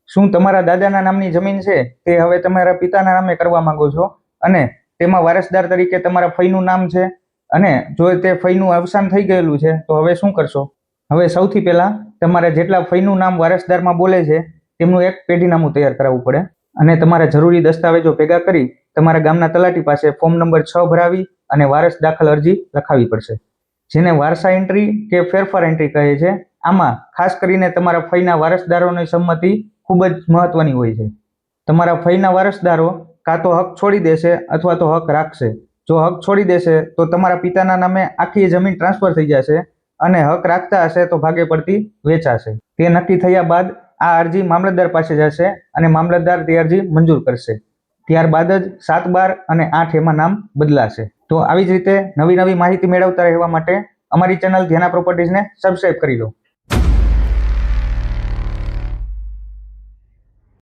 શું તમારા દાદાના નામની જમીન છે તે હવે તમારા પિતાના નામે કરવા માંગો છો અને તેમાં વારસદાર તરીકે તમારા ફઈનું નામ છે અને જો તે ફઈનું અવસાન થઈ ગયેલું છે તો હવે શું કરશો? હવે સૌથી પહેલા તમારે જેટલા ફઈનું નામ વારસદારમાં બોલે છે તેમનું એક પેઢીનામું તૈયાર કરાવવું પડે અને તમારે જરૂરી દસ્તાવેજો ભેગા કરી તમારા ગામના તલાટી પાસે ફોર્મ નંબર 6 ભરાવી અને વારસ દાખલ અરજી લખાવવી પડશે, જેને વારસા એન્ટ્રી કે ફેરફાર એન્ટ્રી કહે છે. આમાં ખાસ કરીને તમારા ફઈના વારસદારોની સંમતિ ખૂબ જ મહત્વની હોય છે. તમારા ફઈના વારસદારો કાં તો હક છોડી દેશે અથવા તો હક રાખશે. જો હક છોડી દેશે તો તમારા પિતાના નામે આખી જમીન ટ્રાન્સફર થઈ જશે અને હક રાખતા હશે તો ભાગે પડતી વેચાશે. તે નક્કી થયા બાદ આ અરજી મામલતદાર પાસે જશે અને મામલતદાર તે અરજી મંજૂર કરશે. ત્યારબાદ જ 7, 12 અને 8 એમાં નામ બદલાશે. તો આવી જ રીતે નવી નવી માહિતી મેળવતા રહેવા માટે અમારી ચેનલ ધ્યાના પ્રોપર્ટીઝને સબસ્ક્રાઇબ કરી લો.